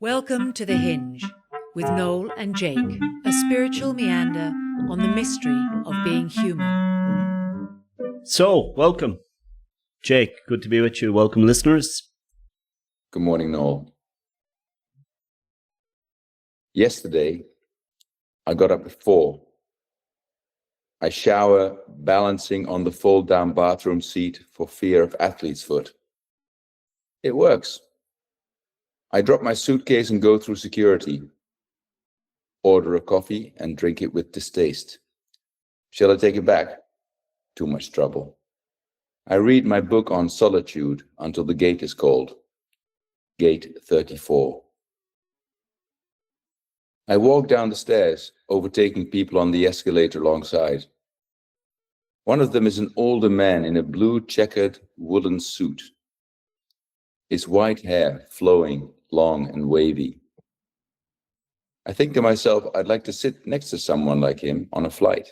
Welcome to the Hinge with Noel and Jake, a spiritual meander on the mystery of being human. So, welcome. Jake, good to be with you. Welcome, listeners. Good morning, Noel. Yesterday, I got up at 4. I shower balancing on the fold-down bathroom seat for fear of athlete's foot. It works. I drop my suitcase and go through security. Order a coffee and drink it with distaste. Shall I take it back? Too much trouble. I read my book on Solitude until the gate is called. Gate 34. I walk down the stairs, overtaking people on the escalator alongside. One of them is an older man in a blue checkered woolen suit. His white hair flowing, long and wavy. I think to myself, I'd like to sit next to someone like him on a flight.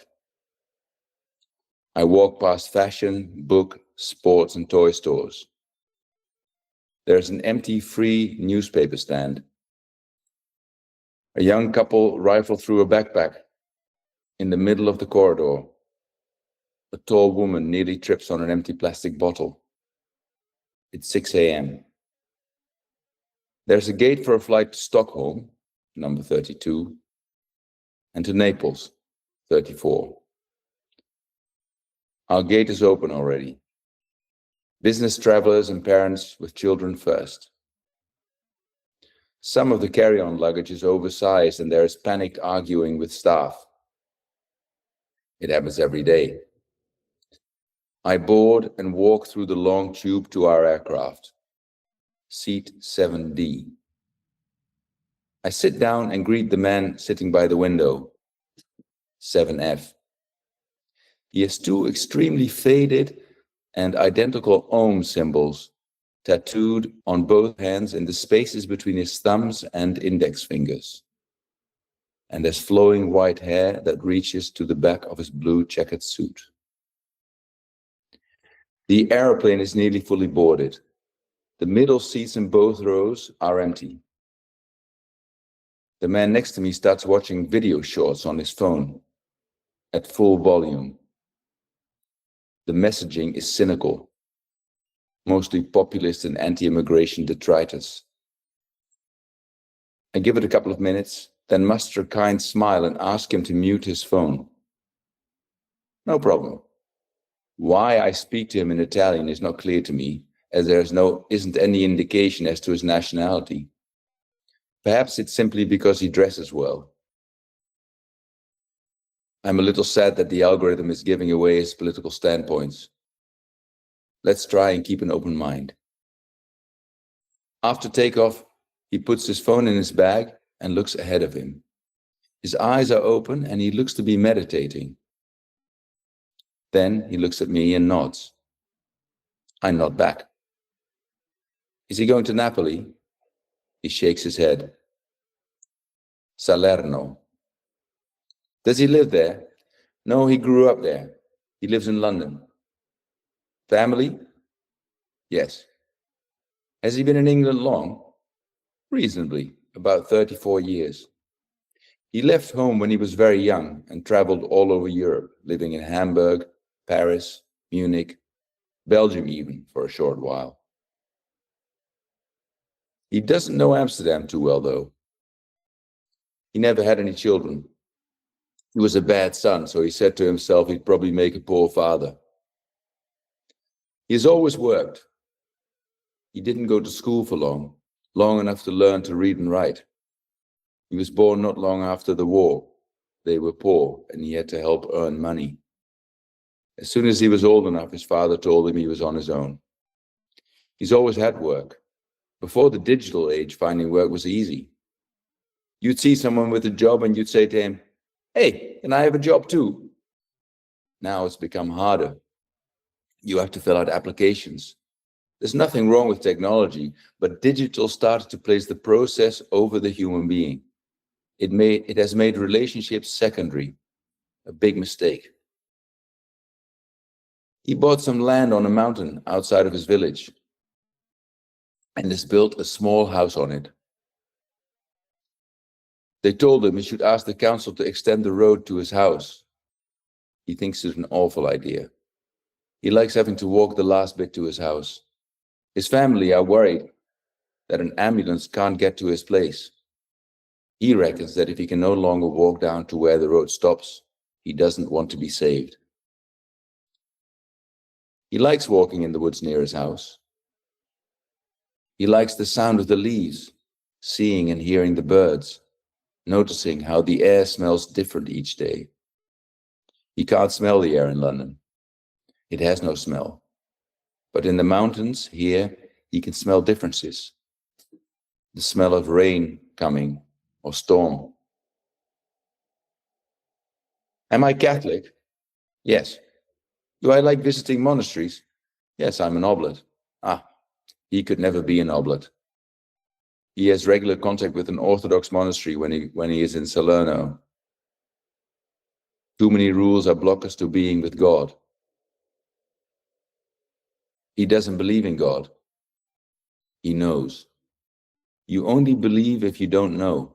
I walk past fashion, book, sports and toy stores. There's an empty free newspaper stand. A young couple rifle through a backpack. In the middle of the corridor, a tall woman nearly trips on an empty plastic bottle. It's 6 a.m. There's a gate for a flight to Stockholm, number 32, and to Naples, 34. Our gate is open already. Business travelers and parents with children first. Some of the carry-on luggage is oversized and there is panicked arguing with staff. It happens every day. I board and walk through the long tube to our aircraft. Seat 7D. I sit down and greet the man sitting by the window. 7F. He has 2 extremely faded and identical Om symbols tattooed on both hands in the spaces between his thumbs and index fingers, and has flowing white hair that reaches to the back of his blue checkered suit. The airplane is nearly fully boarded. The middle seats in both rows are empty. The man next to me starts watching video shorts on his phone at full volume. The messaging is cynical, mostly populist and anti-immigration detritus. I give it a couple of minutes, then muster a kind smile and ask him to mute his phone. No problem. Why I speak to him in Italian is not clear to me, as there isn't any indication as to his nationality. Perhaps it's simply because he dresses well. I'm a little sad that the algorithm is giving away his political standpoints. Let's try and keep an open mind. After takeoff, he puts his phone in his bag and looks ahead of him. His eyes are open and he looks to be meditating. Then he looks at me and nods. I nod back. Is he going to Napoli? He shakes his head. Salerno. Does he live there? No, he grew up there. He lives in London. Family? Yes. Has he been in England long? Reasonably, about 34 years. He left home when he was very young and traveled all over Europe, living in Hamburg, Paris, Munich, Belgium even, for a short while. He doesn't know Amsterdam too well, though. He never had any children. He was a bad son, so he said to himself he'd probably make a poor father. He has always worked. He didn't go to school for long enough to learn to read and write. He was born not long after the war. They were poor, and he had to help earn money. As soon as he was old enough, his father told him he was on his own. He's always had work. Before the digital age, finding work was easy. You'd see someone with a job and you'd say to him, "Hey, can I have a job too?" Now it's become harder. You have to fill out applications. There's nothing wrong with technology, but digital started to place the process over the human being. It has made relationships secondary, a big mistake. He bought some land on a mountain outside of his village and has built a small house on it. They told him he should ask the council to extend the road to his house. He thinks it's an awful idea. He likes having to walk the last bit to his house. His family are worried that an ambulance can't get to his place. He reckons that if he can no longer walk down to where the road stops, he doesn't want to be saved. He likes walking in the woods near his house. He likes the sound of the leaves, seeing and hearing the birds, noticing how the air smells different each day. He can't smell the air in London. It has no smell. But in the mountains here, he can smell differences. The smell of rain coming or storm. Am I Catholic? Yes. Do I like visiting monasteries? Yes, I'm an oblate. He could never be an oblate. He has regular contact with an Orthodox monastery when he is in Salerno. Too many rules are blockers to being with God. He doesn't believe in God. He knows. You only believe if you don't know.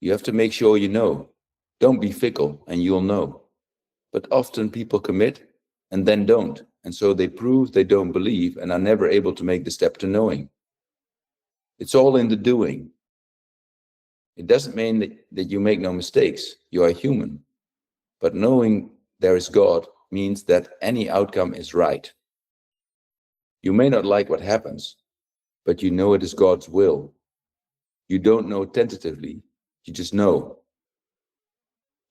You have to make sure you know. Don't be fickle and you'll know. But often people commit and then don't. And so they prove they don't believe and are never able to make the step to knowing. It's all in the doing. It doesn't mean that you make no mistakes. You are human. But knowing there is God means that any outcome is right. You may not like what happens, but you know it is God's will. You don't know tentatively, you just know.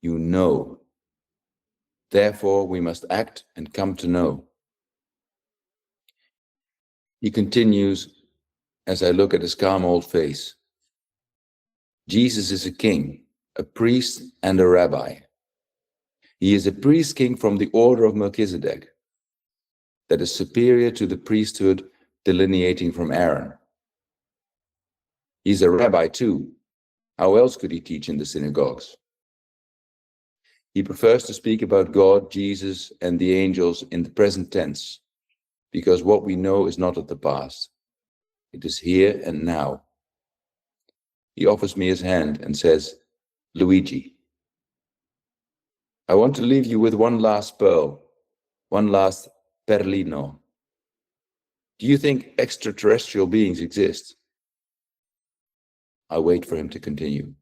You know. Therefore, we must act and come to know. He continues as I look at his calm old face. Jesus is a king, a priest, and a rabbi. He is a priest king from the order of Melchizedek, that is superior to the priesthood delineating from Aaron. He's a rabbi too. How else could he teach in the synagogues? He prefers to speak about God, Jesus, and the angels in the present tense, because what we know is not of the past. It is here and now. He offers me his hand and says, Luigi, I want to leave you with one last pearl, one last perlino. Do you think extraterrestrial beings exist? I wait for him to continue.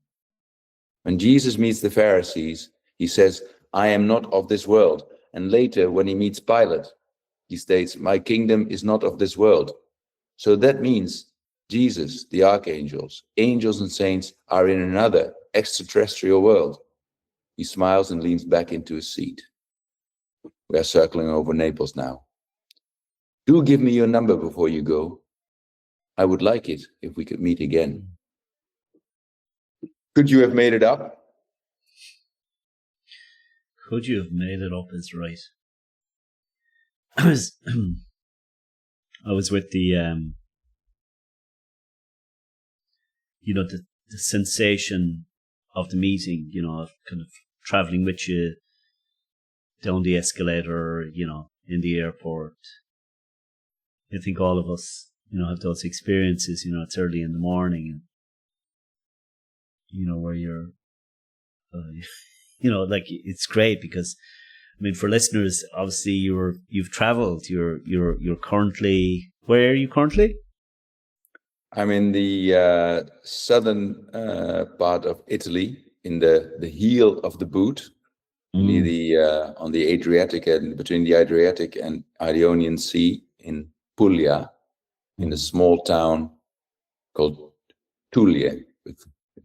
When Jesus meets the Pharisees, he says, I am not of this world. And later, when he meets Pilate, he states, my kingdom is not of this world. So that means Jesus, the archangels, angels and saints are in another extraterrestrial world. He smiles and leans back into his seat. We are circling over Naples now. Do give me your number before you go. I would like it if we could meet again. Could you have made it up? Could you have made it up is right. I was with the the sensation of the meeting, of kind of traveling with you down the escalator, in the airport. I think all of us, have those experiences, it's early in the morning and, where you're, like it's great because, for listeners, obviously you've traveled, you're currently, where are you currently? I'm in the southern part of Italy, in the heel of the boot, near the on the Adriatic and between the Adriatic and Ionian Sea in Puglia, in a small town called Tullie,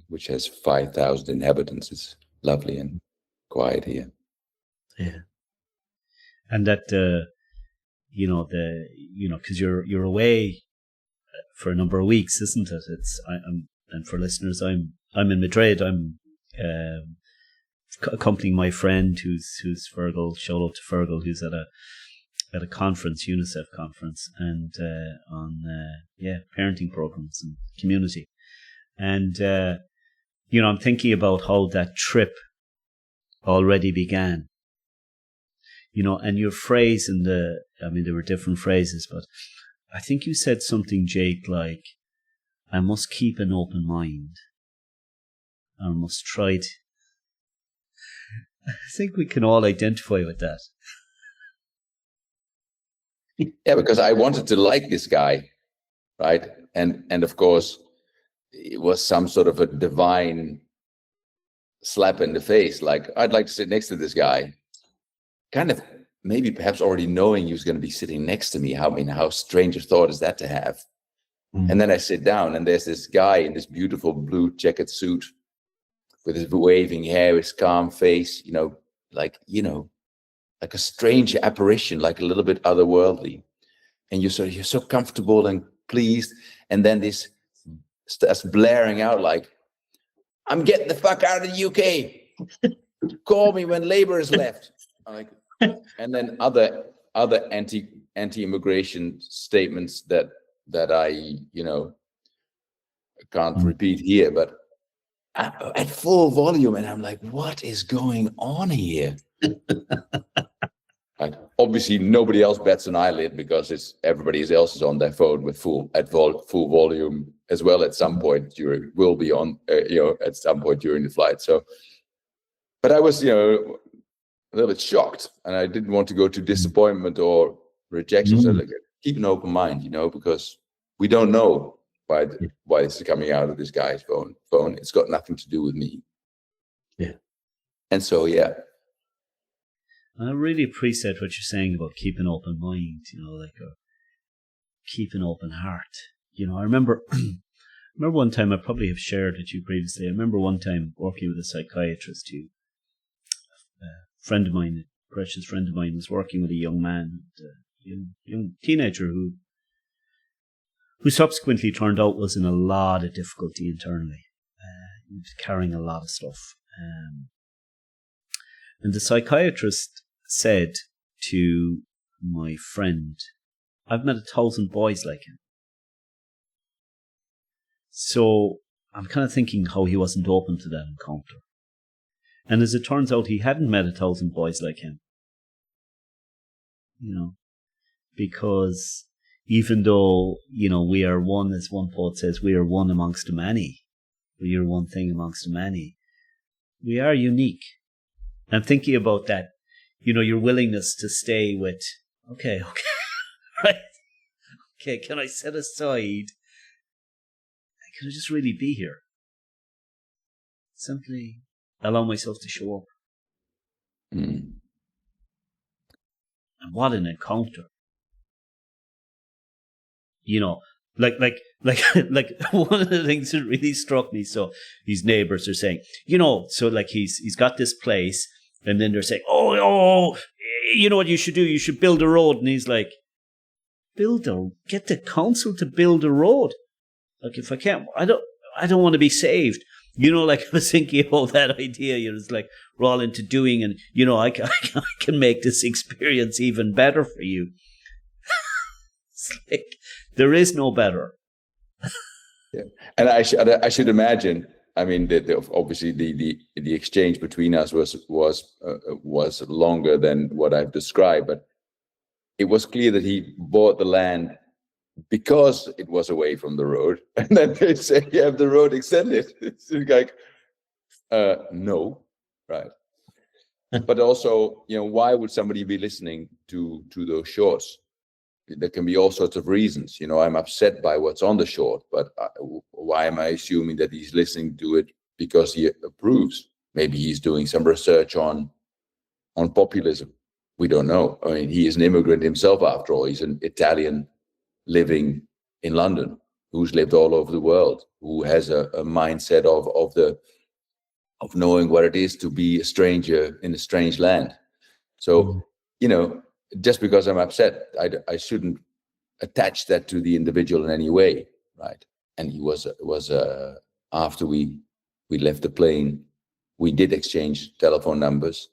which has 5,000 inhabitants. It's lovely and quiet here. Yeah, and that because you're away for a number of weeks, isn't it? And for listeners, I'm in Madrid. I'm accompanying my friend who's Fergal. Shout out to Fergal, who's at a conference, UNICEF conference, and on parenting programs and community. And I'm thinking about how that trip already began. and your phrase there were different phrases, but I think you said something, Jake, like, I must keep an open mind. I must try to. I think we can all identify with that. Yeah, because I wanted to like this guy, right? And of course, it was some sort of a divine slap in the face. Like, I'd like to sit next to this guy. Kind of maybe perhaps already knowing he was going to be sitting next to me. How strange a thought is that to have? Mm. And then I sit down and there's this guy in this beautiful blue checkered suit with his waving hair, his calm face, like a strange apparition, like a little bit otherworldly. And you're so comfortable and pleased. And then this starts blaring out like, I'm getting the fuck out of the UK. Call me when Labour is left. I'm like, and then other anti-immigration statements that I can't repeat here, but at full volume. And I'm like, what is going on here? Right. Obviously, nobody else bats an eyelid because everybody else is on their phone with full volume as well. At some point, will be on at some point during the flight. So, but I was a little bit shocked, and I didn't want to go to disappointment or rejection. So like, keep an open mind, because we don't know why this is coming out of this guy's phone. It's got nothing to do with me. Yeah, and so I really appreciate what you're saying about keep an open mind, keep an open heart. I remember one time, I probably have shared with you previously, I remember one time working with a psychiatrist who, a friend of mine, a precious friend of mine, was working with a young man, young teenager who subsequently turned out was in a lot of difficulty internally. He was carrying a lot of stuff. And the psychiatrist said to my friend, I've met 1,000 boys like him. So I'm kind of thinking how he wasn't open to that encounter. And as it turns out, he hadn't met 1,000 boys like him. Because even though, we are one, as one poet says, we are one amongst the many. We are one thing amongst the many. We are unique. I'm thinking about that, your willingness to stay with, okay, right? Okay, can I set aside, can I just really be here? Simply allow myself to show up. Mm. And what an encounter. Like one of the things that really struck me. So his neighbors are saying, so like he's got this place, and then they're saying, oh, you know what you should do? You should build a road. And he's like, get the council to build a road. Like, if I can't, I don't want to be saved. Like I was thinking about that idea. It's like we're all into doing, and I can make this experience even better for you. It's like there is no better. Yeah, and I should imagine. I mean, obviously the exchange between us was longer than what I've described, but it was clear that he bought the land because it was away from the road, and then they say you have the road extended. It's like, no, right? But also, why would somebody be listening to those shorts? There can be all sorts of reasons. I'm upset by what's on the short, but why am I assuming that he's listening to it because he approves? Maybe he's doing some research on populism. We don't know. I mean, he is an immigrant himself, after all. He's an Italian living in London who's lived all over the world, who has a mindset of knowing what it is to be a stranger in a strange land. So, just because I'm upset, I shouldn't attach that to the individual in any way, right? And he was after we left the plane, we did exchange telephone numbers,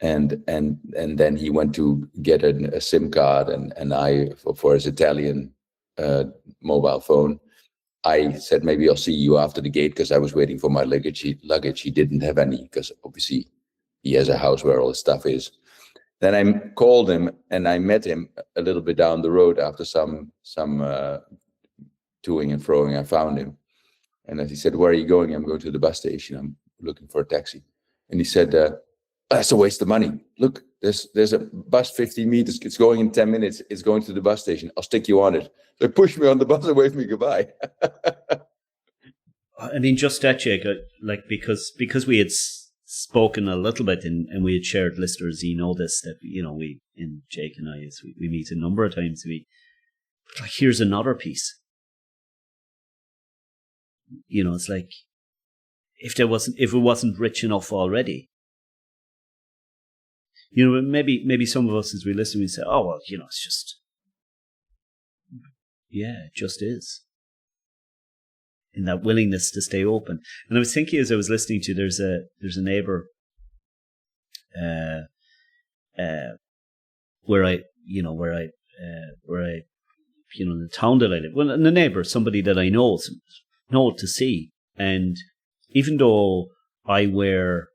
and then he went to get a SIM card, and I for his Italian mobile phone. I said maybe I'll see you after the gate because I was waiting for my luggage. He didn't have any because obviously he has a house where all his stuff is. Then I called him and I met him a little bit down the road after some toing and froing. I found him. And then he said, "Where are you going?" "I'm going to the bus station. I'm looking for a taxi." And he said, "That's a waste of money. Look, there's a bus 50 meters. It's going in 10 minutes. It's going to the bus station. I'll stick you on it." So he pushed me on the bus and waved me goodbye. I mean, just that, Jake, like, because we had spoken a little bit and we had shared listeners, you know this, that, you know, Jake and I, as we meet a number of times, like, here's another piece. You know, it's like, if it wasn't rich enough already, you know, maybe some of us as we listen, we say, "Oh, well, you know, it's just," yeah, it just is. In that willingness to stay open. And I was thinking as I was listening to, there's a neighbor, where I, in the town that I live, well, and the neighbor, somebody that I know to see. And even though I wear,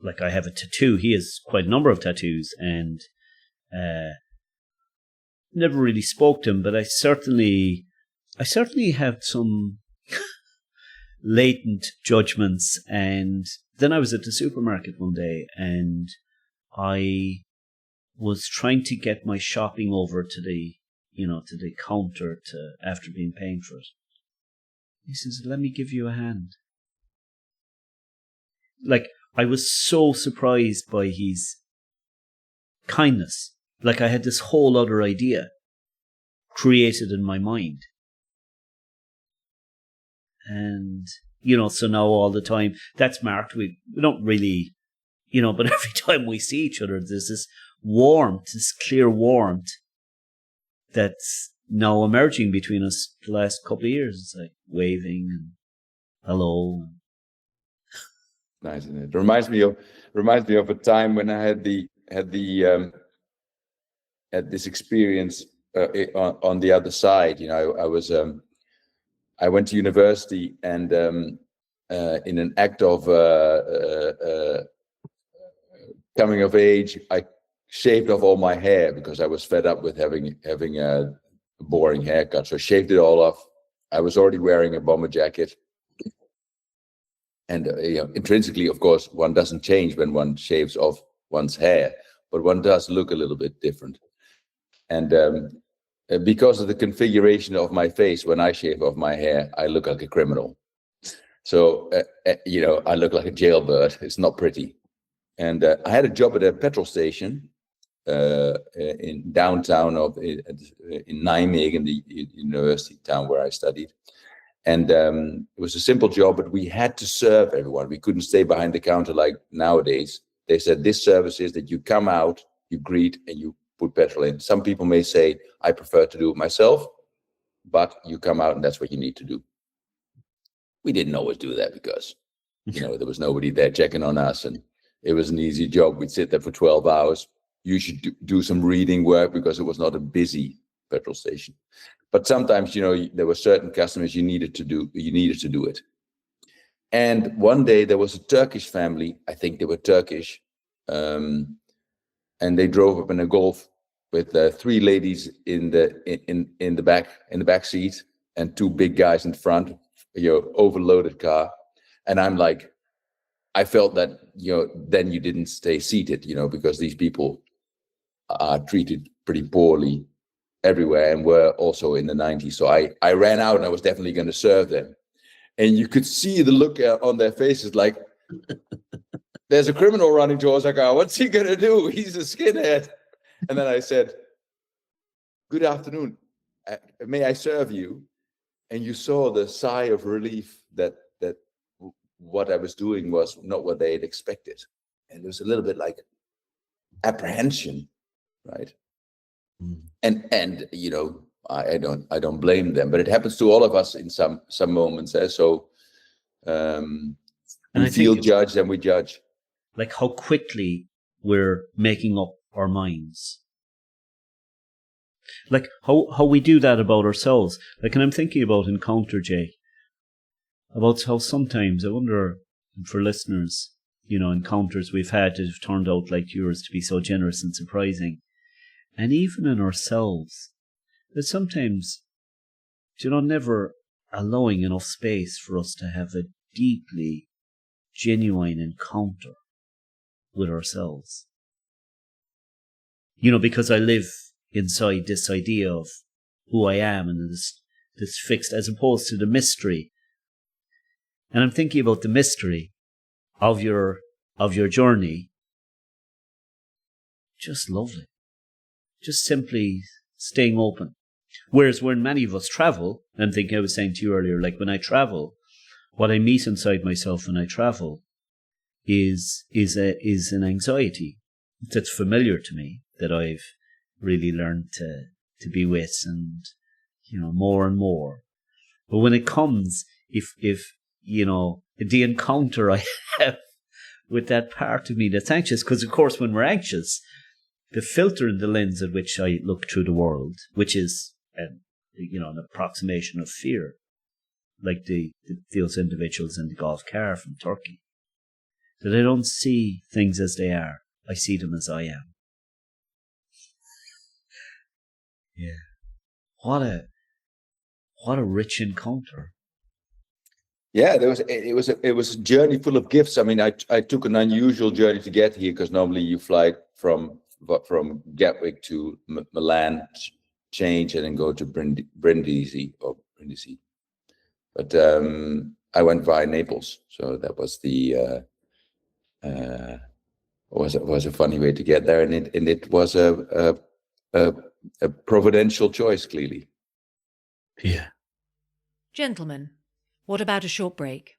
like, I have a tattoo, he has quite a number of tattoos, and never really spoke to him, but I certainly have some latent judgments. And then I was at the supermarket one day and I was trying to get my shopping over to the counter after being paying for it. He says, "Let me give you a hand." Like, I was so surprised by his kindness. Like, I had this whole other idea created in my mind. And, you know, so now all the time, that's marked. We don't really, you know, but every time we see each other, there's this warmth, this clear warmth that's now emerging between us the last couple of years. It's like waving and hello. Nice, isn't it? Reminds me of a time when I had this experience on the other side. You know, I went to university, and in an act of coming of age, I shaved off all my hair because I was fed up with having a boring haircut. So I shaved it all off. I was already wearing a bomber jacket. And intrinsically, of course, one doesn't change when one shaves off one's hair, but one does look a little bit different. And because of the configuration of my face, when I shave off my hair, I look like a criminal. So, I look like a jailbird. It's not pretty. And I had a job at a petrol station in downtown in Nijmegen, the university town where I studied. And it was a simple job, but we had to serve everyone. We couldn't stay behind the counter like nowadays. They said this service is that you come out, you greet, and you put petrol in. Some people may say, "I prefer to do it myself," but you come out and that's what you need to do. We didn't always do that because, there was nobody there checking on us, and it was an easy job. We'd sit there for 12 hours. You should do some reading work because it was not a busy petrol station. But sometimes, there were certain customers you needed to do it. And one day there was a Turkish family. I think they were Turkish. And they drove up in a Golf with 3 ladies in the back seat and 2 big guys in front, overloaded car. And I'm like, I felt that, then you didn't stay seated, because these people are treated pretty poorly everywhere and were also in the 90s. So I ran out and I was definitely going to serve them. And you could see the look on their faces like, there's a criminal running towards our car. What's he going to do? He's a skinhead. And then I said, "Good afternoon. May I serve you?" And you saw the sigh of relief that what I was doing was not what they had expected. And there was a little bit like apprehension, right? Mm. And I don't blame them, but it happens to all of us in some moments. So we feel judged and we judge. Like how quickly we're making up our minds. Like how we do that about ourselves. Like, and I'm thinking about Encounter, Jay, about how sometimes, I wonder, for listeners, encounters we've had that have turned out like yours to be so generous and surprising. And even in ourselves, that sometimes, never allowing enough space for us to have a deeply genuine encounter with ourselves. Because I live inside this idea of who I am and this fixed, as opposed to the mystery. And I'm thinking about the mystery of your journey. Just lovely. Just simply staying open. Whereas when many of us travel, and I think I was saying to you earlier, like when I travel, what I meet inside myself when I travel is an anxiety that's familiar to me, that I've really learned to be with, and more and more. But when it comes, if the encounter I have with that part of me that's anxious, because of course when we're anxious, the filter and the lens at which I look through the world, which is an approximation of fear, like those individuals in the golf car from Turkey, that I don't see things as they are. I see them as I am. Yeah. What a rich encounter. Yeah, it was a journey full of gifts. I mean, I took an unusual journey to get here, because normally you fly from Gatwick to Milan, change, and then go to Brindisi. But I went via Naples, so that was was a funny way to get there, and it was a providential choice, clearly. Yeah. Gentlemen, what about a short break?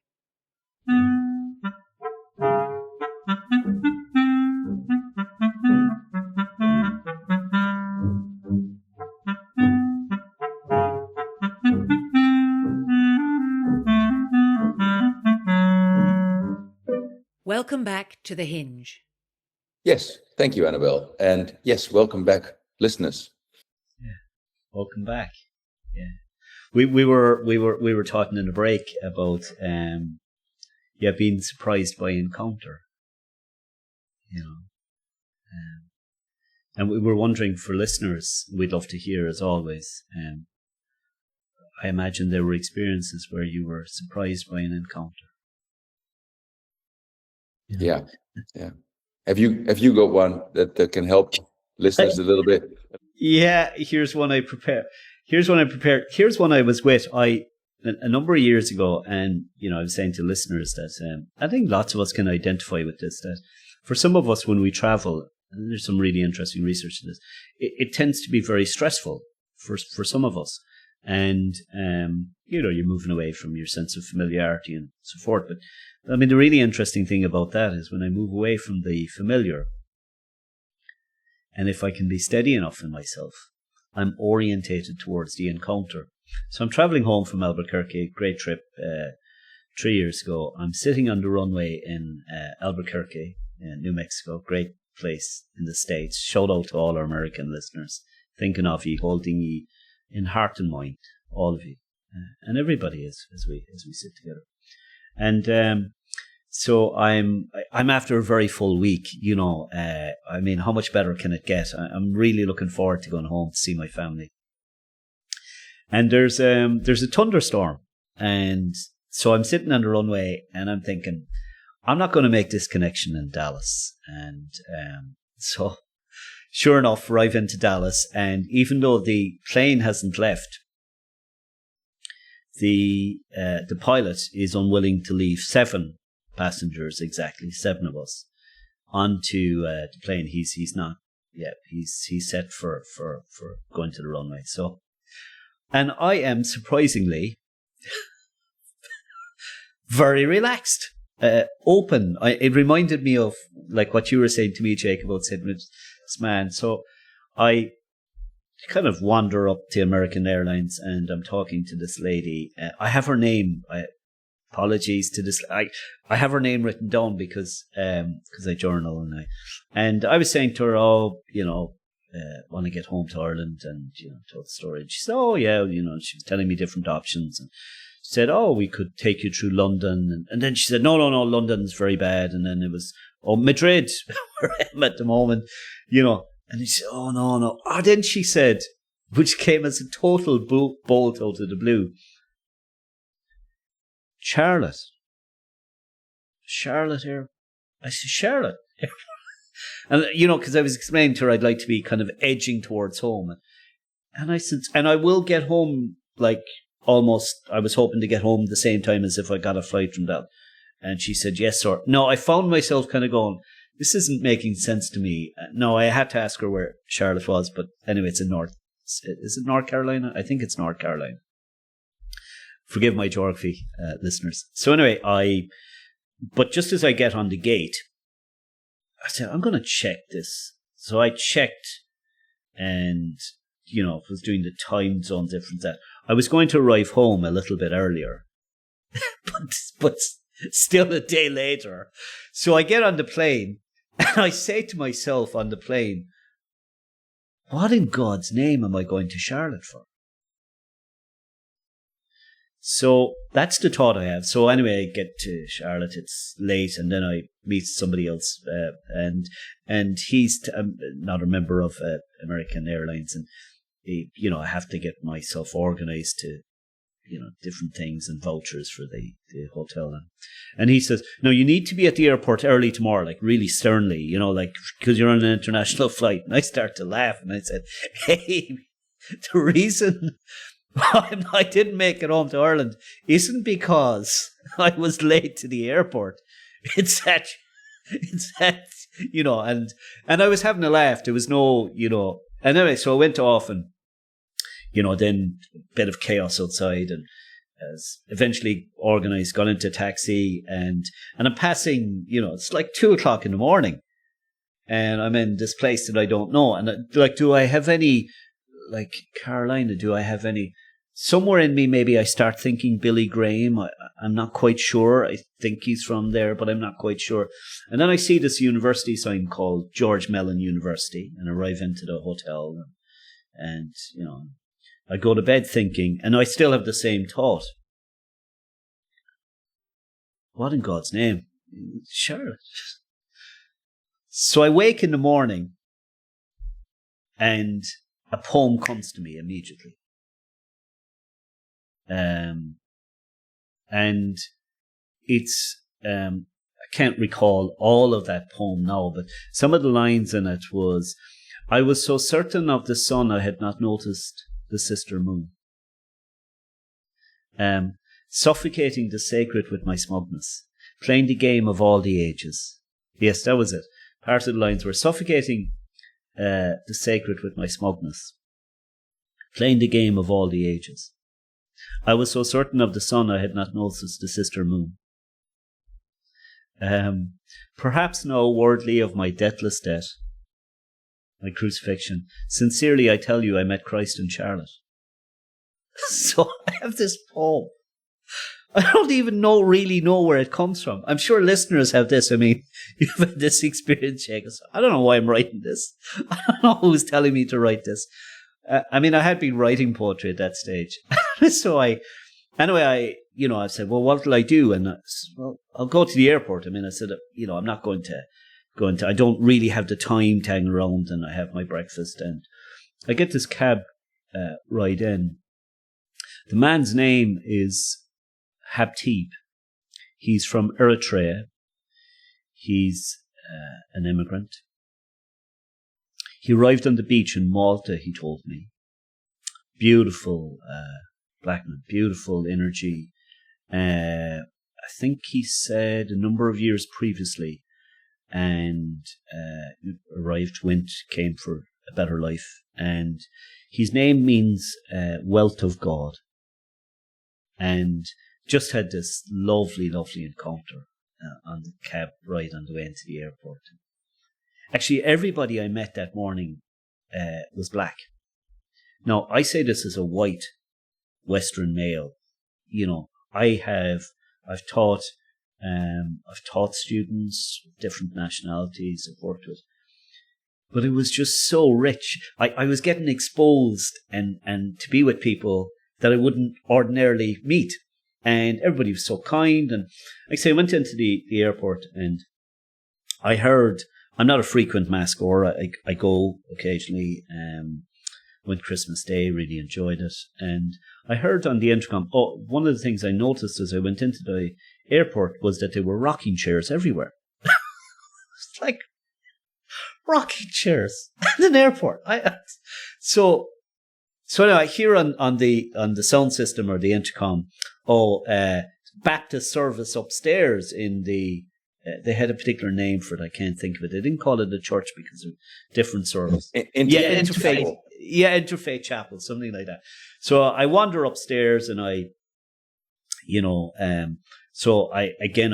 Welcome back to The Hinge. Yes, thank you, Annabelle, and yes, welcome back, listeners. Yeah, welcome back. Yeah, we were talking in the break about being surprised by encounter, and we were wondering, for listeners, we'd love to hear, as always. I imagine there were experiences where you were surprised by an encounter. Yeah. Have you got one that can help listeners a little bit? Yeah, here's one I prepared. Here's one I was with a number of years ago, and I was saying to listeners that I think lots of us can identify with this. That for some of us, when we travel, and there's some really interesting research to this, it tends to be very stressful for some of us, and you're moving away from your sense of familiarity and so forth. But I mean, the really interesting thing about that is when I move away from the familiar, and if I can be steady enough in myself, I'm orientated towards the encounter. So I'm traveling home from Albuquerque, great trip, 3 years ago. I'm sitting on the runway in Albuquerque, New Mexico, great place in the States. Shout out to all our American listeners. Thinking of you, holding you in heart and mind, all of you, and everybody is as we sit together. And so I'm after a very full week. I mean, how much better can it get? I'm really looking forward to going home to see my family. And there's a thunderstorm, and so I'm sitting on the runway, and I'm thinking, I'm not going to make this connection in Dallas. And so sure enough, arrive into Dallas, and even though the plane hasn't left, the pilot is unwilling to leave 7 passengers, exactly 7 of us, onto the plane. He's not. Yeah, he's set for going to the runway. So, and I am surprisingly very relaxed, open. It reminded me of like what you were saying to me, Jake, about sitting with this man. So I kind of wander up to American Airlines, and I'm talking to this lady. I have her name. Apologies to this. I have her name written down because I journal, and I was saying to her, want to get home to Ireland, and told the story. And she said, oh yeah, she was telling me different options, and said, "Oh, we could take you through London," and then she said, "No, London's very bad." And then it was, "Oh, Madrid, where I am at the moment," And he said, "Oh, no." Oh, then she said, which came as a total bolt out of the blue, Charlotte here. I said, "Charlotte." And, because I was explaining to her I'd like to be kind of edging towards home. And I said, "And I will get home, like, almost, I was hoping to get home the same time as if I got a flight from that." And she said, "Yes, sir." No, I found myself kind of going, this isn't making sense to me. No, I had to ask her where Charlotte was, but anyway, it's in is it North Carolina? I think it's North Carolina. Forgive my geography, listeners. So anyway, but just as I get on the gate, I said, I'm going to check this. So I checked and, was doing the time zone difference. That I was going to arrive home a little bit earlier, but still a day later. So I get on the plane and I say to myself on the plane, what in God's name am I going to Charlotte for? So that's the thought I have. So anyway, I get to Charlotte, it's late, and then I meet somebody else, and he's not a member of American Airlines, and I have to get myself organized to, different things and vouchers for the hotel. And he says, "No, you need to be at the airport early tomorrow," like really sternly, like, because you're on an international flight. And I start to laugh and I said, "Hey, the reason I didn't make it home to Ireland isn't because I was late to the airport. It's that, and I was having a laugh. There was no, and anyway, so I went off and, then a bit of chaos outside, and eventually organized, got into a taxi, and I'm passing, it's like 2:00 in the morning, and I'm in this place that I don't know. And do I have any, like, Carolina, do I have any, somewhere in me, maybe I start thinking Billy Graham. I'm not quite sure. I think he's from there, but I'm not quite sure. And then I see this university sign called George Mellon University, and arrive into the hotel, and I go to bed thinking, and I still have the same thought. What in God's name? Charlotte. So I wake in the morning and a poem comes to me immediately. And it's, I can't recall all of that poem now, but some of the lines in it was, "I was so certain of the sun I had not noticed the sister moon. Suffocating the sacred with my smugness, playing the game of all the ages." Yes, that was it. Part of the lines were, "Suffocating the sacred with my smugness, playing the game of all the ages. I was so certain of the sun I had not noticed the sister moon. Perhaps now worldly of my deathless death, my crucifixion, sincerely I tell you I met Christ in Charlotte." So I have this poem. I don't even really know where it comes from. I'm sure listeners have this. I mean, you've had this experience, Jake. I don't know why I'm writing this. I don't know who's telling me to write this. I had been writing poetry at that stage. So I said, well, what will I do? And I'll go to the airport. I said, I'm not going to, I don't really have the time to hang around, and I have my breakfast, and I get this cab ride in. The man's name is Habtib. He's from Eritrea. He's an immigrant. He arrived on the beach in Malta, he told me. Beautiful black man, beautiful energy. I think he said a number of years previously, and came for a better life. And his name means wealth of God. And just had this lovely, lovely encounter on the cab ride on the way into the airport. Actually, everybody I met that morning was black. Now, I say this as a white Western male. I've taught students of different nationalities I've worked with, but it was just so rich. I was getting exposed and to be with people that I wouldn't ordinarily meet. And everybody was so kind. And like I say, I went into the airport and I heard, I'm not a frequent mass goer. I go occasionally. Went Christmas Day, really enjoyed it. And I heard on the intercom, one of the things I noticed as I went into the airport was that there were rocking chairs everywhere. It's like, rocking chairs in an airport. So anyway, I hear on the sound system or the intercom, Baptist service upstairs in the, they had a particular name for it. I can't think of it. They didn't call it a church because of different service. Interfaith. Yeah, Interfaith Chapel, something like that. So I wander upstairs and so I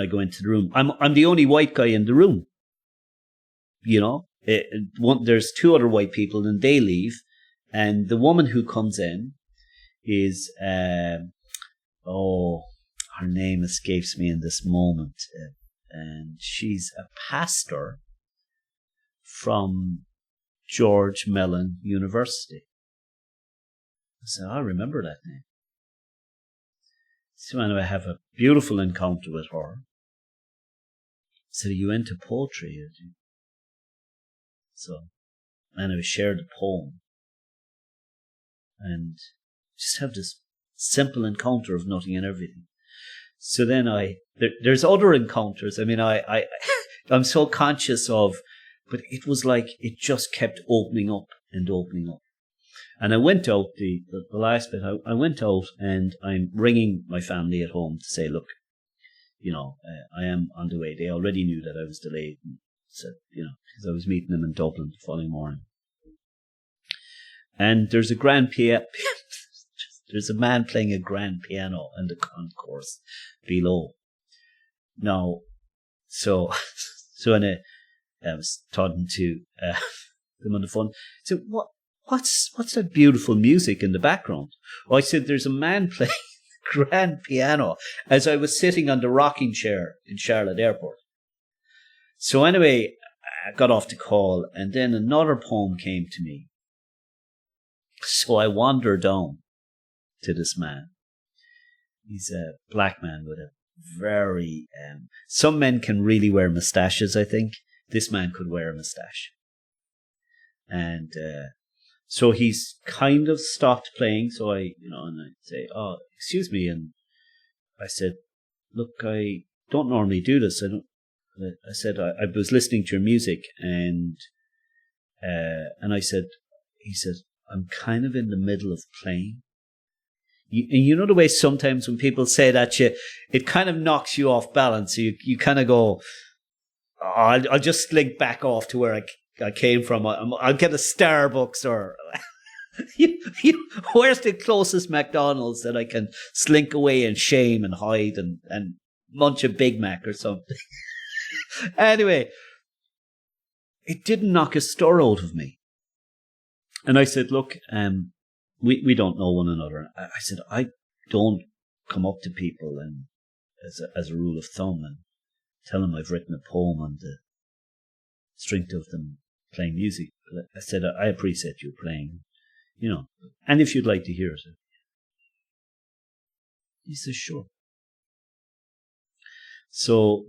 go into the room. I'm the only white guy in the room. There's two other white people and they leave. And the woman who comes in is, her name escapes me in this moment. And she's a pastor from George Mellon University. So I remember that name. So anyway, I have a beautiful encounter with her. So, are you into poetry? So anyway, shared a poem. And just have this simple encounter of nothing and everything. So then there's other encounters. I mean, I'm so conscious of, but it was like it just kept opening up and opening up. And I went out, the last bit, I went out and I'm ringing my family at home to say, look, I am on the way. They already knew that I was delayed. And said, because I was meeting them in Dublin the following morning. And there's a grand piano. There's a man playing a grand piano in the concourse below. Now, so I was talking to them on the phone. So what's that beautiful music in the background? I said, there's a man playing grand piano as I was sitting on the rocking chair in Charlotte Airport. So anyway, I got off the call and then another poem came to me. So I wandered down to this man. He's a black man with a very... some men can really wear moustaches, I think. This man could wear a moustache. And so he's kind of stopped playing. So and I say, oh, excuse me. And I said, look, I don't normally do this. I said, I was listening to your music. And he said, I'm kind of in the middle of playing. You know the way sometimes when people say that, it kind of knocks you off balance. You kind of go, I'll just slink back off to where I came from. I'll get a Starbucks or where's the closest McDonald's that I can slink away in shame and hide and munch a Big Mac or something. Anyway, it didn't knock a stir out of me. And I said, look, we don't know one another. I said, I don't come up to people and as a rule of thumb and tell them I've written a poem on the strength of them playing music. But I said, I appreciate you playing, and if you'd like to hear it. He says, sure. So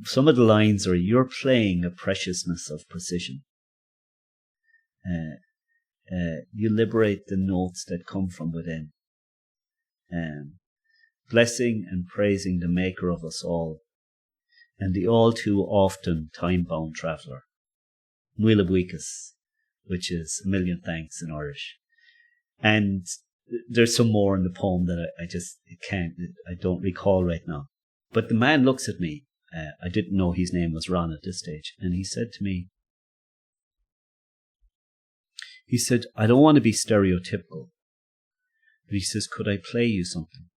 some of the lines are, you're playing a preciousness of precision. You liberate the notes that come from within. Blessing and praising the maker of us all, and the all too often time-bound traveller. Muile buíochas, which is a million thanks in Irish. And there's some more in the poem that I don't recall right now. But the man looks at me. I didn't know his name was Ron at this stage. And he said to me, I don't want to be stereotypical. But he says, could I play you something?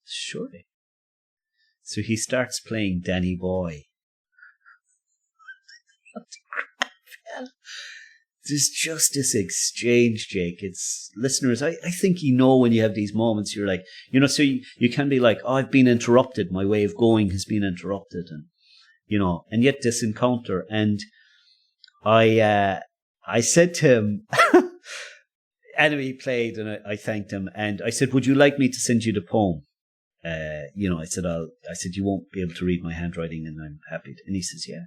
Surely. So he starts playing Danny Boy. There's just this exchange, Jake. It's listeners. I think when you have these moments, you're like, so you can be like, oh, I've been interrupted. My way of going has been interrupted. And, and yet this encounter. And I said to him, anyway, he played, and I thanked him, and I said, "Would you like me to send you the poem?" I said, "You won't be able to read my handwriting, and I'm happy." And he says, "Yeah."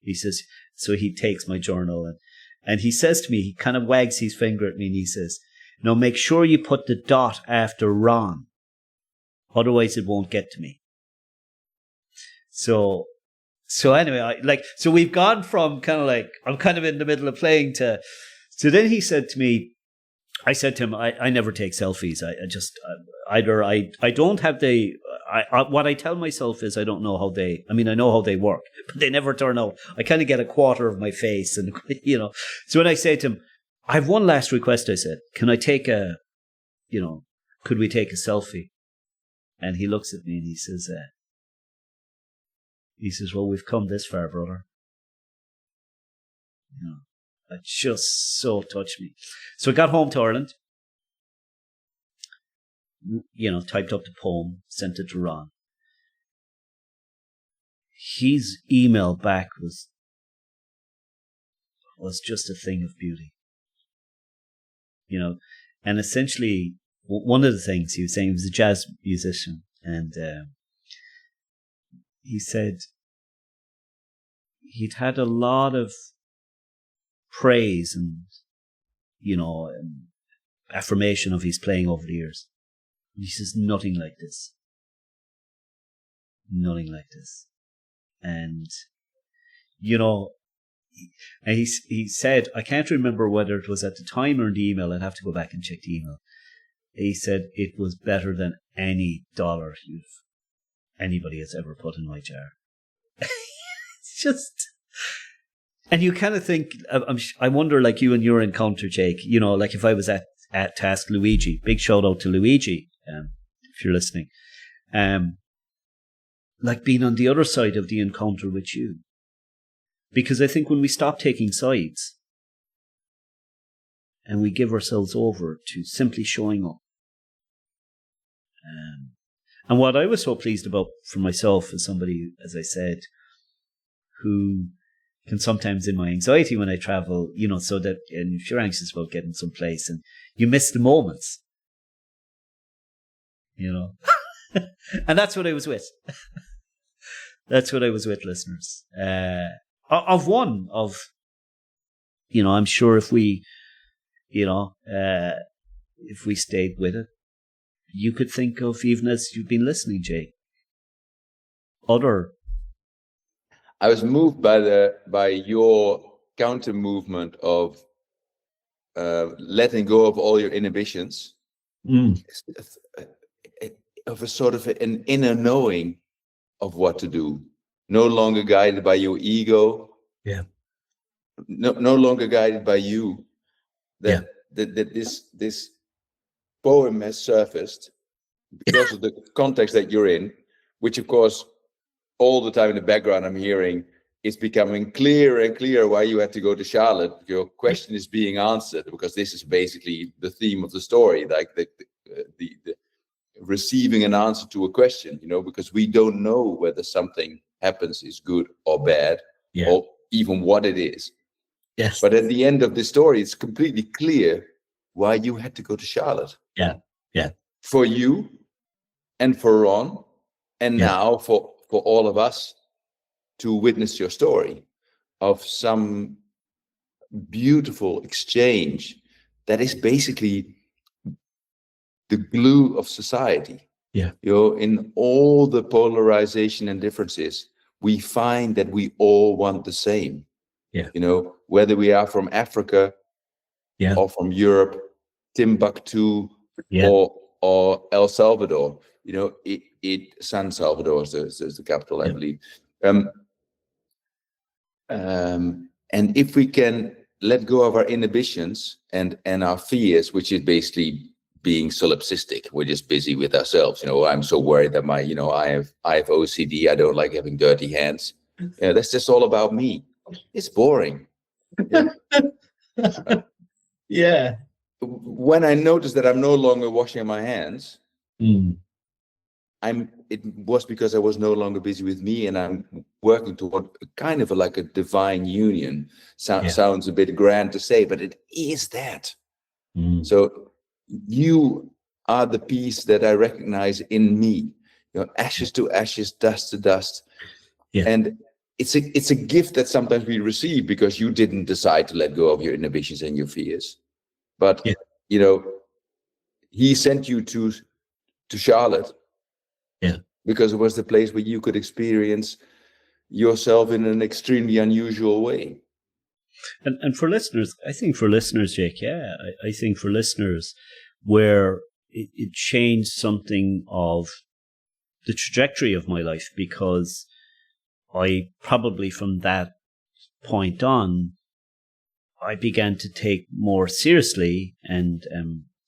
He says, so he takes my journal, and he says to me, he kind of wags his finger at me, and he says, "Now make sure you put the dot after Ron, otherwise it won't get to me." So anyway, so we've gone from kind of like, I'm kind of in the middle of playing to, so then he said to me, I said to him, I never take selfies. I don't have what I tell myself is I don't know how I know how they work, but they never turn out. I kind of get a quarter of my face and, so when I say to him, "I have one last request," I said, "Can I take could we take a selfie?" And he looks at me and he says, "Well, we've come this far, brother." It just so touched me. So I got home to Ireland, typed up the poem, sent it to Ron. His email back was just a thing of beauty. And essentially, one of the things he was saying, he was a jazz musician, and he said he'd had a lot of praise and affirmation of his playing over the years. And he says, nothing like this. And he said, I can't remember whether it was at the time or in the email, I'd have to go back and check the email. He said it was better than any dollar anybody has ever put in my jar. It's just, and you kind of think, I wonder, like you and your encounter, Jake, like if I was at Task Luigi, big shout out to Luigi, if you're listening, like being on the other side of the encounter with you. Because I think when we stop taking sides and we give ourselves over to simply showing up, and what I was so pleased about for myself as somebody, as I said, who can sometimes, in my anxiety when I travel, so that, and if you're anxious about getting someplace and you miss the moments, and that's what I was with. That's what I was with, listeners. I'm sure if we, if we stayed with it, you could think of, even as you've been listening, Jay, I was moved by your counter movement of letting go of all your inhibitions, of a sort of an inner knowing of what to do, no longer guided by your ego, no longer guided by you. That this poem has surfaced because of the context that you're in, which of course all the time in the background I'm hearing it's becoming clearer and clearer why you had to go to Charlotte. Your question is being answered because this is basically the theme of the story, like the receiving an answer to a question, because we don't know whether something happens is good or bad, or even what it is. Yes. But at the end of the story, it's completely clear why you had to go to Charlotte. Yeah. For you and for Ron, and now for all of us to witness your story of some beautiful exchange that is basically the glue of society. Yeah. In all the polarization and differences, we find that we all want the same. Yeah. Whether we are from Africa or from Europe, Timbuktu or El Salvador, San Salvador is the capital, I believe. And if we can let go of our inhibitions and our fears, which is basically being solipsistic, we're just busy with ourselves. I'm so worried that I have OCD. I don't like having dirty hands. That's just all about me. It's boring. Yeah. When I notice that I'm no longer washing my hands, it was because I was no longer busy with me, and I'm working toward kind of a divine union. Sounds a bit grand to say, but it is that. So you are the piece that I recognize in me. Ashes to ashes, dust to dust. Yeah. And it's a gift that sometimes we receive because you didn't decide to let go of your inhibitions and your fears. But he sent you to Charlotte. Yeah. Because it was the place where you could experience yourself in an extremely unusual way. And for listeners, I think for listeners, Jake, I think for listeners where it changed something of the trajectory of my life, because I probably from that point on, I began to take more seriously and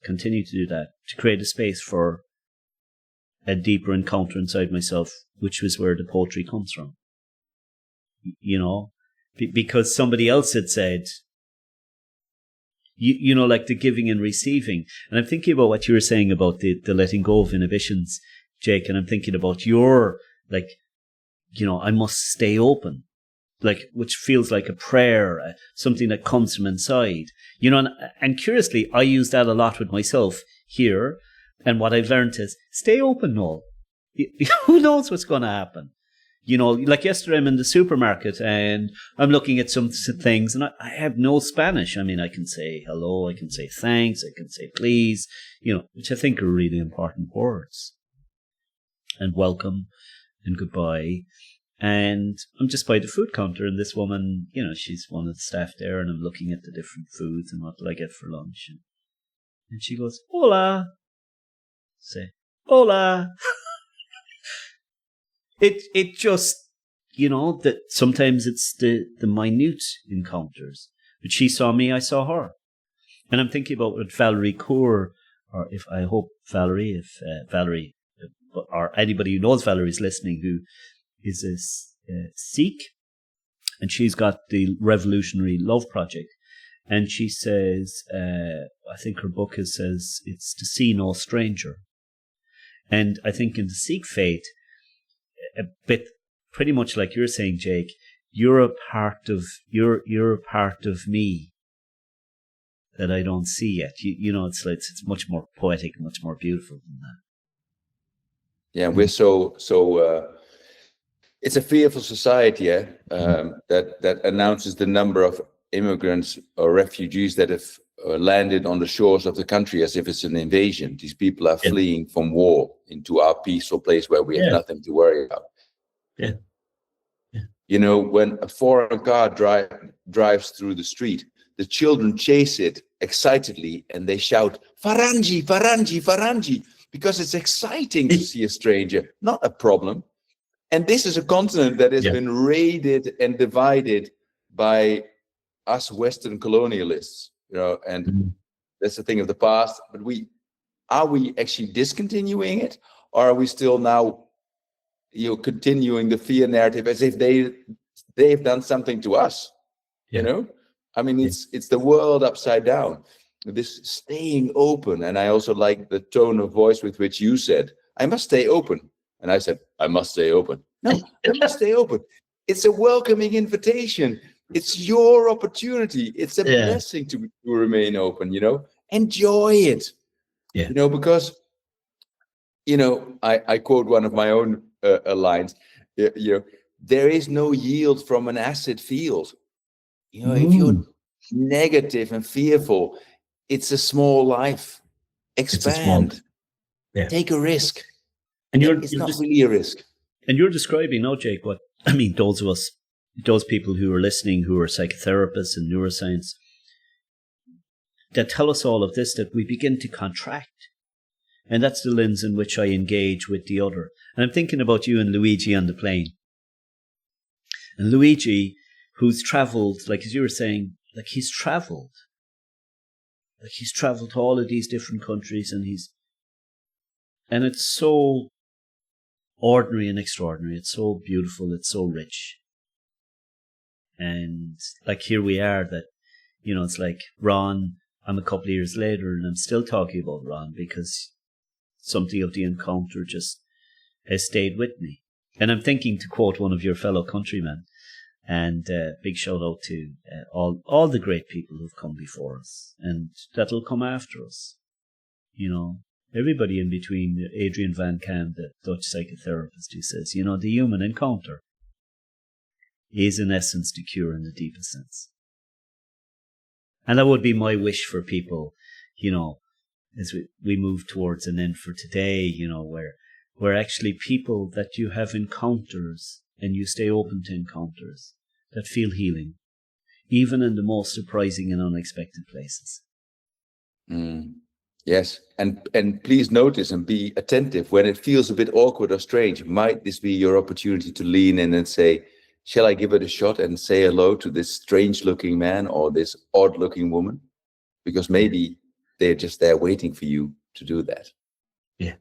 continue to do that, to create a space for a deeper encounter inside myself, which was where the poetry comes from. Because somebody else had said, like the giving and receiving. And I'm thinking about what you were saying about the letting go of inhibitions, Jake, and I'm thinking about your, I must stay open, which feels like a prayer, something that comes from inside, and curiously, I use that a lot with myself here. And what I've learned is stay open, Noel. Who knows what's going to happen? Like yesterday, I'm in the supermarket and I'm looking at some things and I have no Spanish. I mean, I can say hello, I can say thanks, I can say please, which I think are really important words. And welcome and goodbye. And I'm just by the food counter and this woman, she's one of the staff there and I'm looking at the different foods and what do I get for lunch. And she goes, hola. Say, hola. It just, that sometimes it's the minute encounters. But she saw me, I saw her. And I'm thinking about what Valerie Kaur, or Valerie, or anybody who knows Valerie is listening, who is a Sikh, and she's got the Revolutionary Love Project. And she says, I think her book says, it's to see no stranger. And I think in the Sikh faith, a bit pretty much like you're saying, Jake, you're a part of me that I don't see yet. It's much more poetic, much more beautiful than that. Yeah, we're so it's a fearful society, that announces the number of immigrants or refugees that have landed on the shores of the country as if it's an invasion. These people are fleeing from war into our peaceful place where we have nothing to worry about. Yeah. When a foreign car drives through the street, the children chase it excitedly and they shout, Farangi, Farangi, Farangi, because it's exciting to see a stranger, not a problem. And this is a continent that has been raided and divided by us Western colonialists, and that's the thing of the past. But are we actually discontinuing it, or are we still now, continuing the fear narrative as if they've done something to us? I mean, it's the world upside down. This staying open, and I also like the tone of voice with which you said, "I must stay open," and I said, "I must stay open." No, I must stay open. It's a welcoming invitation. It's your opportunity. It's a blessing to remain open, enjoy it, because, I quote one of my own lines, there is no yield from an acid field. If you're negative and fearful, it's a small life. Expand, take a risk. And it's not really a risk. And you're describing now, Jake, what, I mean, those people who are listening, who are psychotherapists and neuroscience, that tell us all of this, that we begin to contract. And that's the lens in which I engage with the other. And I'm thinking about you and Luigi on the plane. And Luigi, who's traveled, like as you were saying, he's traveled. He's traveled to all of these different countries and it's so ordinary and extraordinary. It's so beautiful. It's so rich. And here we are that, it's like Ron, I'm a couple of years later and I'm still talking about Ron because something of the encounter just has stayed with me. And I'm thinking, to quote one of your fellow countrymen, And big shout out to all the great people who've come before us and that'll come after us. You know, everybody in between. Adrian Van Kahn, the Dutch psychotherapist, who says, you know, the human encounter is in essence the cure in the deepest sense. And that would be my wish for people, you know, as we move towards an end for today, you know, where actually people that you have encounters and you stay open to encounters that feel healing, even in the most surprising and unexpected places. Yes, and please notice and be attentive when it feels a bit awkward or strange. Might this be your opportunity to lean in and say, shall I give it a shot and say hello to this strange-looking man or this odd-looking woman? Because maybe they're just there waiting for you to do that. Yeah.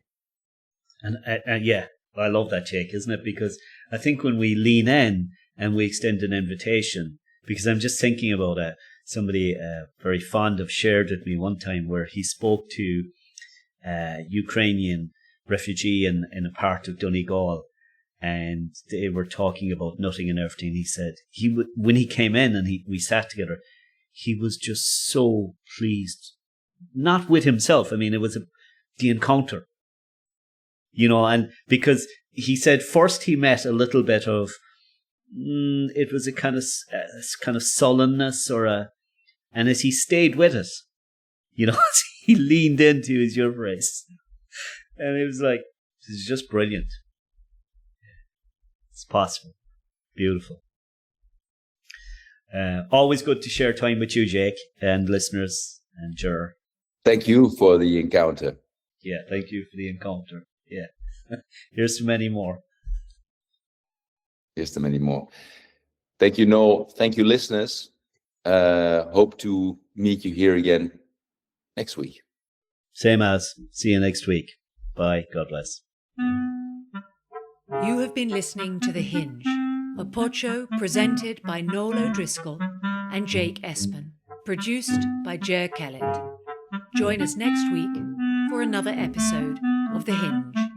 And yeah, I love that, Jake, isn't it? Because I think when we lean in and we extend an invitation, because I'm just thinking about somebody very fond of shared with me one time where he spoke to a Ukrainian refugee in a part of Donegal, and they were talking about nothing and everything. He said when he came in and we sat together, he was just so pleased, not with himself. I mean, it was the encounter, you know, and because he said first he met a little bit of, it was a kind of sullenness and as he stayed with it, you know, he leaned into his your phrase, and it was like, this is just brilliant. It's possible. Beautiful. Always good to share time with you, Jake, and listeners, and Jer. Thank you for the encounter. Yeah, thank you for the encounter. Yeah. Here's to many more. Here's to many more. Thank you, Noel. Thank you, listeners. Hope to meet you here again next week. Same as. See you next week. Bye. God bless. You have been listening to The Hinge, a pod show presented by Noel O'Driscoll and Jake Espen, produced by Kellett. Join us next week for another episode of The Hinge.